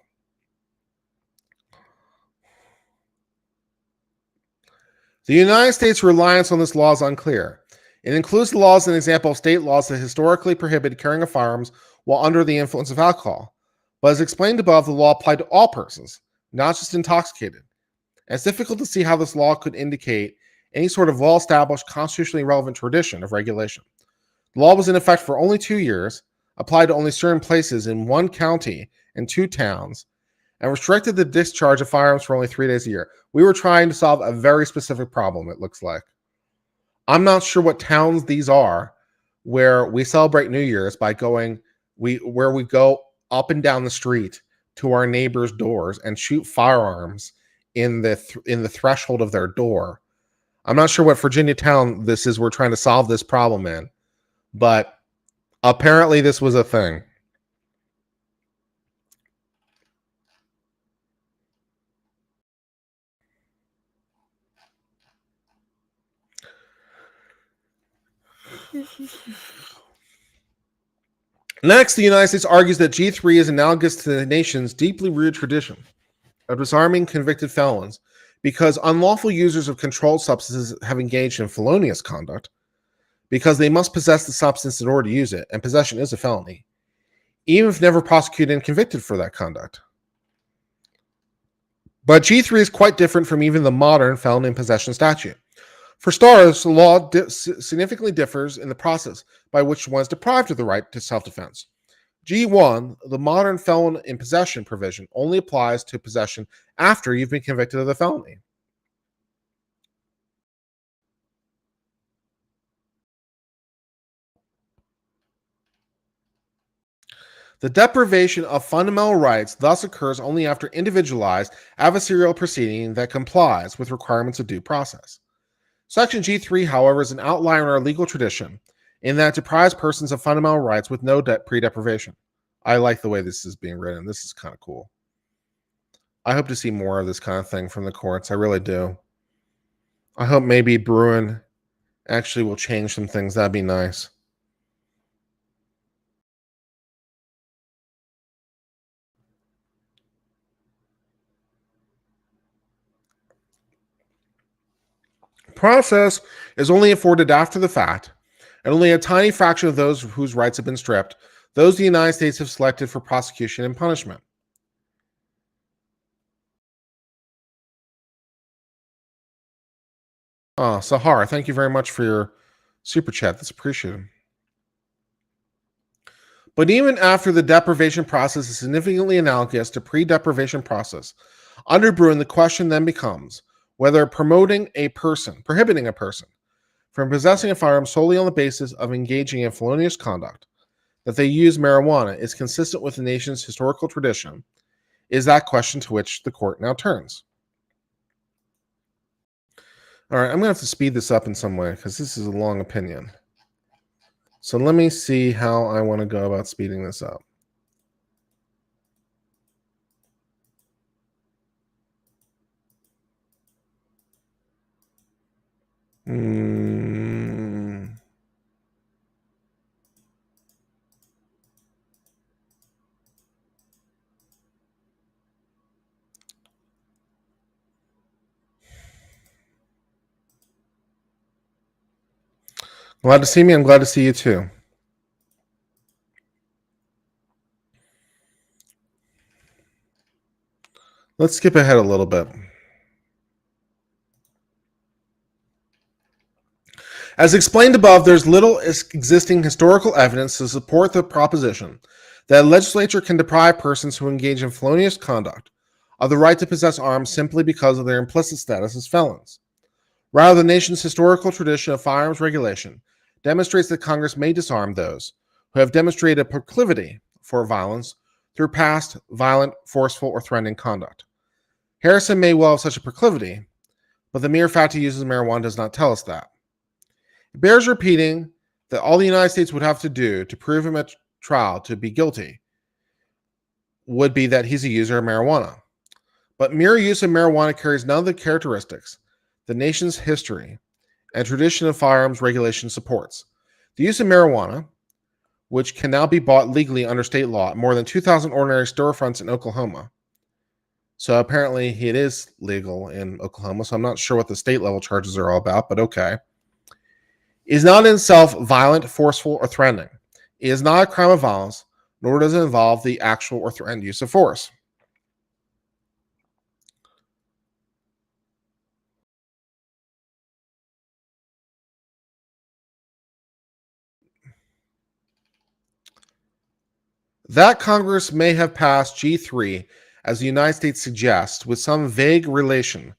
The United States' reliance on this law is unclear. It includes the law as an example of state laws that historically prohibited carrying of firearms while under the influence of alcohol. But as explained above, the law applied to all persons, not just intoxicated. And it's difficult to see how this law could indicate any sort of well-established, constitutionally relevant tradition of regulation. The law was in effect for only 2 years, applied to only certain places in one county and 2 towns, and restricted the discharge of firearms for only 3 days a year. We were trying to solve a very specific problem, it looks like. I'm not sure what towns these are where we celebrate New Year's by where we go up and down the street to our neighbors' doors and shoot firearms in the threshold of their door. I'm not sure what Virginia town this is we're trying to solve this problem in, but apparently this was a thing. Next, the United States argues that G3 is analogous to the nation's deeply rooted tradition of disarming convicted felons because unlawful users of controlled substances have engaged in felonious conduct because they must possess the substance in order to use it, and possession is a felony, even if never prosecuted and convicted for that conduct. But G3 is quite different from even the modern felon in possession statute. For starters, the law significantly differs in the process by which one is deprived of the right to self-defense. G1, the modern felon in possession provision, only applies to possession after you've been convicted of the felony. The deprivation of fundamental rights thus occurs only after individualized adversarial proceeding that complies with requirements of due process. Section G3, however, is an outlier in our legal tradition in that it deprives persons of fundamental rights with no pre-deprivation. I like the way this is being written. This is kind of cool. I hope to see more of this kind of thing from the courts. I really do. I hope maybe Bruen actually will change some things. That'd be nice. Process is only afforded after the fact, and only a tiny fraction of those whose rights have been stripped, those the United States have selected for prosecution and punishment. Sahara, thank you very much for your super chat. That's appreciated. But even after the deprivation process is significantly analogous to pre-deprivation process, under Bruen, the question then becomes whether prohibiting a person from possessing a firearm solely on the basis of engaging in felonious conduct, that they use marijuana, is consistent with the nation's historical tradition, is that question to which the court now turns. All right, I'm going to have to speed this up in some way because this is a long opinion. So let me see how I want to go about speeding this up. Glad to see me. I'm glad to see you too. Let's skip ahead a little bit. As explained above, there's little existing historical evidence to support the proposition that a legislature can deprive persons who engage in felonious conduct of the right to possess arms simply because of their implicit status as felons. Rather, the nation's historical tradition of firearms regulation demonstrates that Congress may disarm those who have demonstrated a proclivity for violence through past violent, forceful, or threatening conduct. Harrison may well have such a proclivity, but the mere fact he uses marijuana does not tell us that. It bears repeating that all the United States would have to do to prove him at trial to be guilty would be that he's a user of marijuana. But mere use of marijuana carries none of the characteristics the nation's history and tradition of firearms regulation supports. The use of marijuana, which can now be bought legally under state law at more than 2,000 ordinary storefronts in Oklahoma. So apparently it is legal in Oklahoma. So I'm not sure what the state level charges are all about, but okay. Is not in itself violent, forceful, or threatening. It is not a crime of violence, nor does it involve the actual or threatened use of force. That Congress may have passed G3, as the United States suggests, with some vague relation.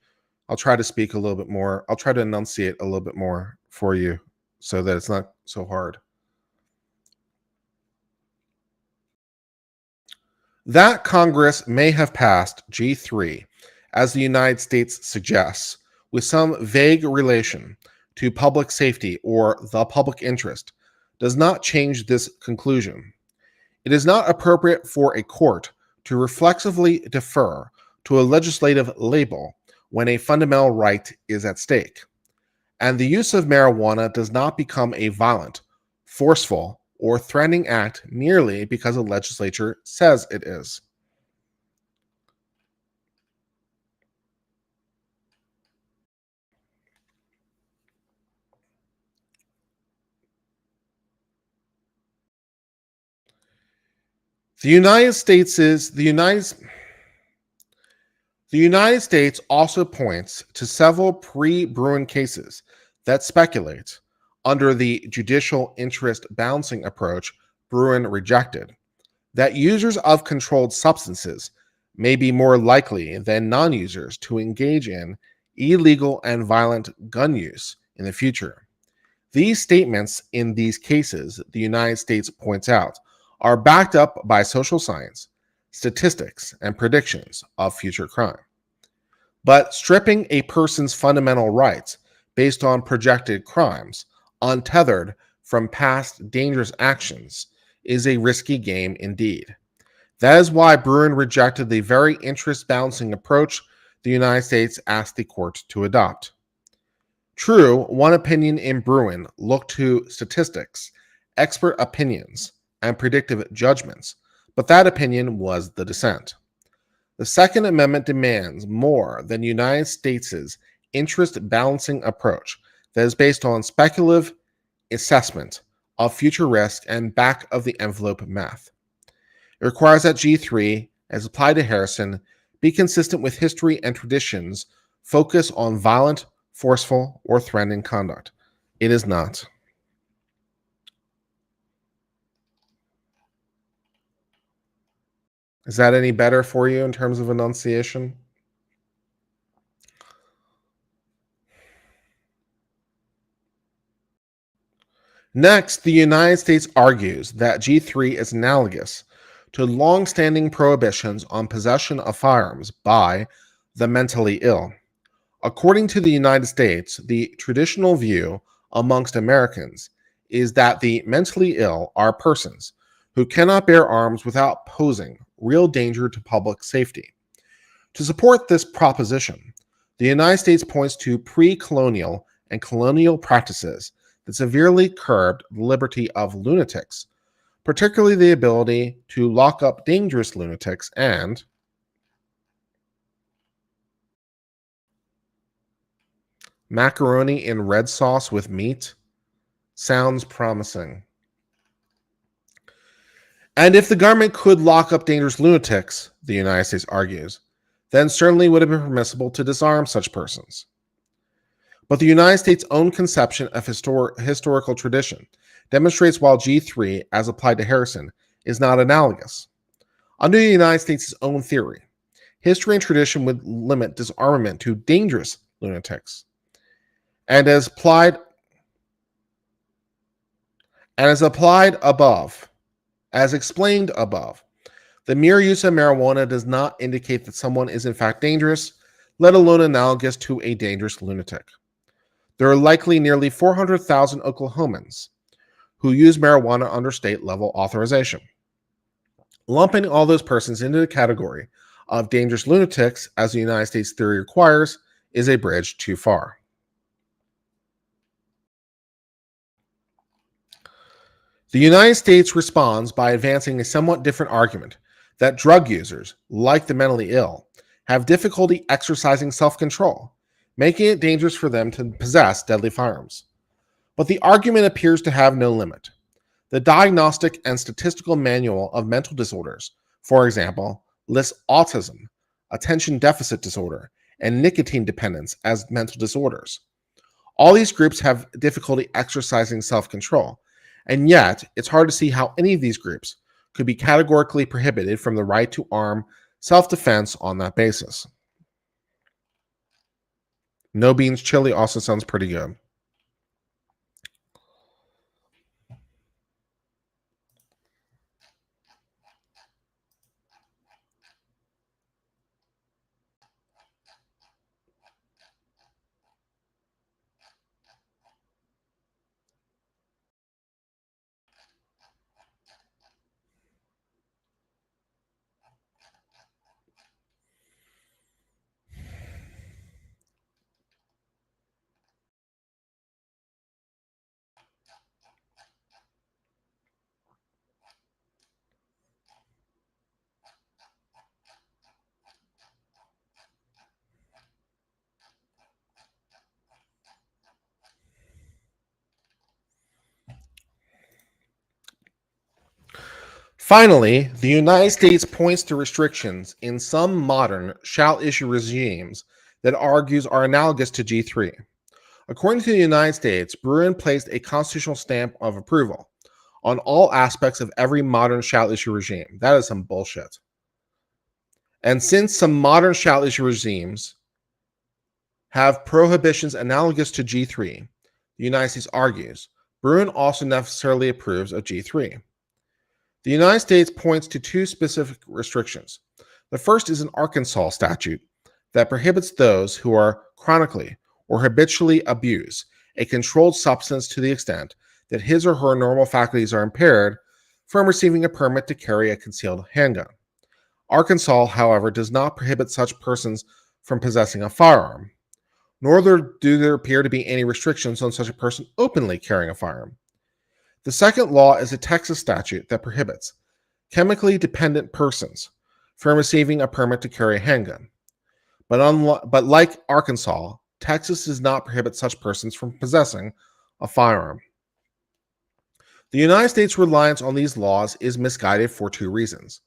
I'll try to speak a little bit more. I'll try to enunciate a little bit more for you so that it's not so hard. That Congress may have passed G3, as the United States suggests, with some vague relation to public safety or the public interest, does not change this conclusion. It is not appropriate for a court to reflexively defer to a legislative label when a fundamental right is at stake, and the use of marijuana does not become a violent, forceful, or threatening act merely because a legislature says it is. The United States is the United States also points to several pre-Bruin cases that speculate, under the judicial interest balancing approach Bruin rejected, that users of controlled substances may be more likely than non-users to engage in illegal and violent gun use in the future. These statements in these cases, the United States points out, are backed up by social science, statistics, and predictions of future crime. But stripping a person's fundamental rights based on projected crimes, untethered from past dangerous actions, is a risky game indeed. That is why Bruin rejected the very interest balancing approach the United States asked the court to adopt. True, one opinion in Bruin looked to statistics, expert opinions, and predictive judgments, but that opinion was the dissent. The Second Amendment demands more than the United States' interest balancing approach that is based on speculative assessment of future risk and back of the envelope math. It requires that G3, as applied to Harrison, be consistent with history and traditions, focus on violent, forceful, or threatening conduct. It is not. Is that any better for you in terms of enunciation? Next, the United States argues that G3 is analogous to long-standing prohibitions on possession of firearms by the mentally ill. According to the United States, the traditional view amongst Americans is that the mentally ill are persons who cannot bear arms without posing real danger to public safety. To support this proposition, the United States points to pre-colonial and colonial practices that severely curbed the liberty of lunatics, particularly the ability to lock up dangerous lunatics and macaroni in red sauce with meat. Sounds promising. And if the government could lock up dangerous lunatics, the United States argues, then certainly would have been permissible to disarm such persons. But the United States' own conception of historical tradition demonstrates while G3, as applied to Harrison, is not analogous. Under the United States' own theory, history and tradition would limit disarmament to dangerous lunatics. And as applied above, as explained above, the mere use of marijuana does not indicate that someone is in fact dangerous, let alone analogous to a dangerous lunatic. There are likely nearly 400,000 Oklahomans who use marijuana under state level authorization. Lumping all those persons into the category of dangerous lunatics, as the United States theory requires, is a bridge too far. The United States responds by advancing a somewhat different argument that drug users, like the mentally ill, have difficulty exercising self control, making it dangerous for them to possess deadly firearms. But the argument appears to have no limit. The Diagnostic and Statistical Manual of Mental Disorders, for example, lists autism, attention deficit disorder, and nicotine dependence as mental disorders. All these groups have difficulty exercising self control, and yet it's hard to see how any of these groups could be categorically prohibited from the right to arm self defense on that basis. No beans chili also sounds pretty good. Finally, the United States points to restrictions in some modern shall issue regimes that argues are analogous to G3. According to the United States, Bruen placed a constitutional stamp of approval on all aspects of every modern shall issue regime. That is some bullshit. And since some modern shall issue regimes have prohibitions analogous to G3, the United States argues, Bruen also necessarily approves of G3. The United States points to two specific restrictions. The first is an Arkansas statute that prohibits those who are chronically or habitually abuse a controlled substance to the extent that his or her normal faculties are impaired from receiving a permit to carry a concealed handgun. Arkansas, however, does not prohibit such persons from possessing a firearm, nor do there appear to be any restrictions on such a person openly carrying a firearm. The second law is a Texas statute that prohibits chemically dependent persons from receiving a permit to carry a handgun. But like Arkansas, Texas does not prohibit such persons from possessing a firearm. The United States' reliance on these laws is misguided for two reasons.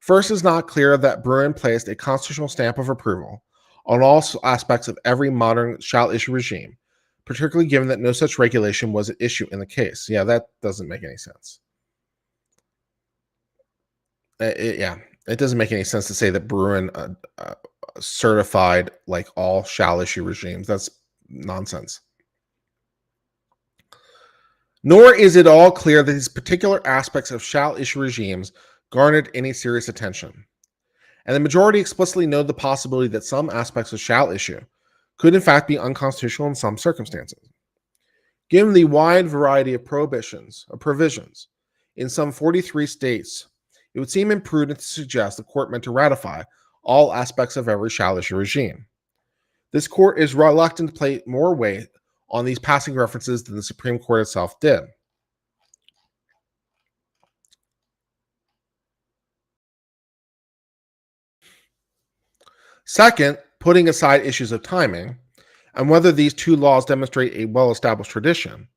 First, it's not clear that Bruen placed a constitutional stamp of approval on all aspects of every modern shall issue regime, particularly given that no such regulation was at issue in the case. Yeah, that doesn't make any sense. It doesn't make any sense to say that Bruen certified like all shall issue regimes. That's nonsense. Nor is it all clear that these particular aspects of shall issue regimes garnered any serious attention. And the majority explicitly noted the possibility that some aspects of shall issue could in fact be unconstitutional in some circumstances. Given the wide variety of provisions in some 43 states, it would seem imprudent to suggest the court meant to ratify all aspects of every shall issue regime. This court is reluctant to place more weight on these passing references than the Supreme Court itself did. Second, putting aside issues of timing and whether these two laws demonstrate a well-established tradition,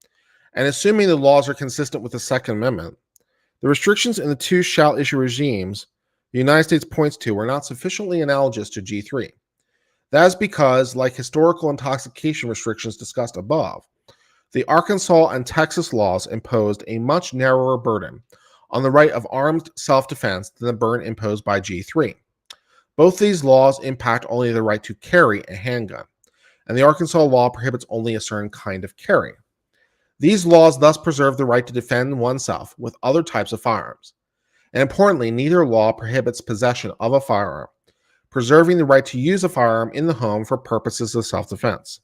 and assuming the laws are consistent with the Second Amendment, the restrictions in the two shall issue regimes the United States points to were not sufficiently analogous to G3. That is because, like historical intoxication restrictions discussed above, the Arkansas and Texas laws imposed a much narrower burden on the right of armed self-defense than the burden imposed by G3. Both these laws impact only the right to carry a handgun, and the Arkansas law prohibits only a certain kind of carry. These laws thus preserve the right to defend oneself with other types of firearms. And importantly, neither law prohibits possession of a firearm, preserving the right to use a firearm in the home for purposes of self-defense.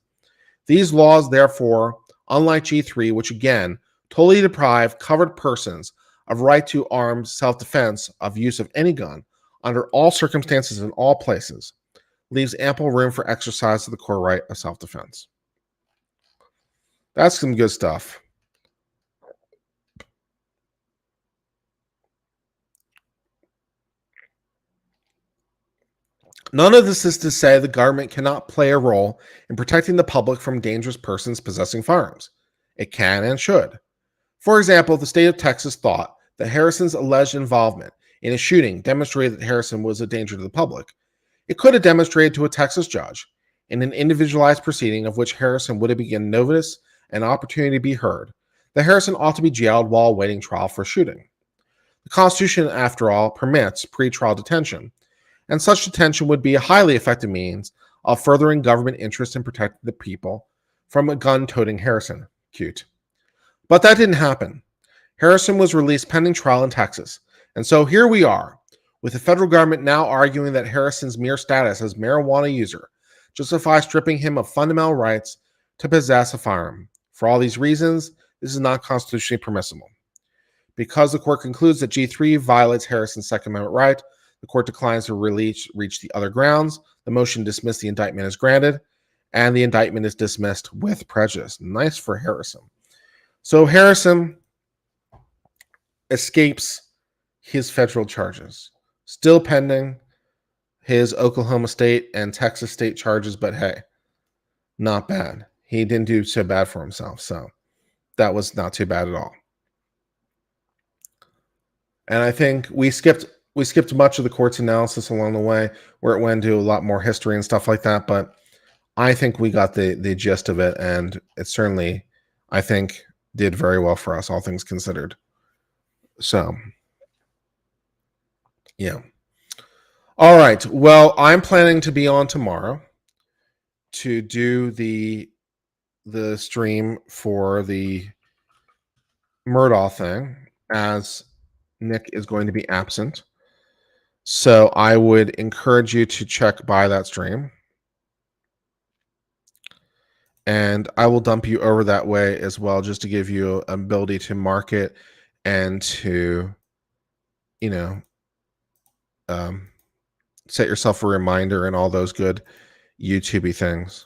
These laws, therefore, unlike G3, which again totally deprive covered persons of right to armed self-defense of use of any gun under all circumstances in all places, leaves ample room for exercise of the core right of self-defense. That's some good stuff. None of this is to say the government cannot play a role in protecting the public from dangerous persons possessing firearms. It can and should. For example, the state of Texas thought that Harrison's alleged involvement in a shooting demonstrated that Harrison was a danger to the public. It could have demonstrated to a Texas judge in an individualized proceeding of which Harrison would have been given notice and opportunity to be heard that Harrison ought to be jailed while awaiting trial for shooting. The Constitution, after all, permits pretrial detention, and such detention would be a highly effective means of furthering government interest in protecting the people from a gun-toting Harrison. Cute. But that didn't happen. Harrison was released pending trial in Texas. And so here we are, with the federal government now arguing that Harrison's mere status as marijuana user justifies stripping him of fundamental rights to possess a firearm. For all these reasons, this is not constitutionally permissible. Because the court concludes that G3 violates Harrison's Second Amendment right, the court declines to reach the other grounds. The motion to dismiss the indictment is granted, and the indictment is dismissed with prejudice. Nice for Harrison. So Harrison escapes his federal charges, still pending his Oklahoma State and Texas State charges, but hey, not bad. He didn't do so bad for himself, so that was not too bad at all. And I think we skipped much of the court's analysis along the way, where it went into a lot more history and stuff like that, but I think we got the gist of it, and it certainly, I think, did very well for us, all things considered. So, yeah. All right. Well, I'm planning to be on tomorrow to do the stream for the Murdaugh thing, as Nick is going to be absent. So I would encourage you to check by that stream. And I will dump you over that way as well, just to give you an ability to mark it and to, set yourself a reminder and all those good YouTubey things.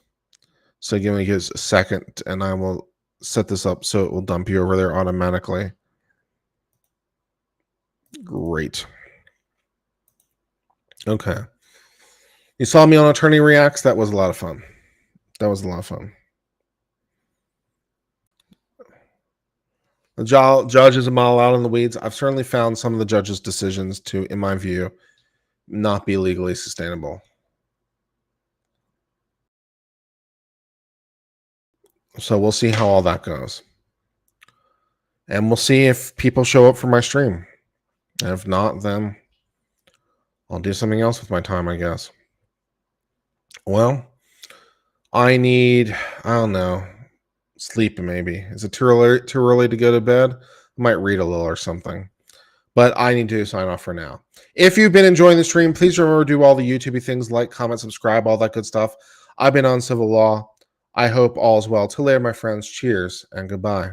So give me just a second and I will set this up so it will dump you over there automatically. Great. Okay. You saw me on Attorney Reacts. That was a lot of fun. The judge is a mile out in the weeds. I've certainly found some of the judge's decisions to, in my view, not be legally sustainable. So we'll see how all that goes. And we'll see if people show up for my stream. And if not, then I'll do something else with my time, I guess. Well, I don't know, sleep maybe. Is it too early to go to bed? I might read a little or something. But I need to sign off for now. If you've been enjoying the stream, please remember to do all the YouTubey things, like, comment, subscribe, all that good stuff. I've been on Civil Law. I hope all is well. Till later, my friends. Cheers and goodbye.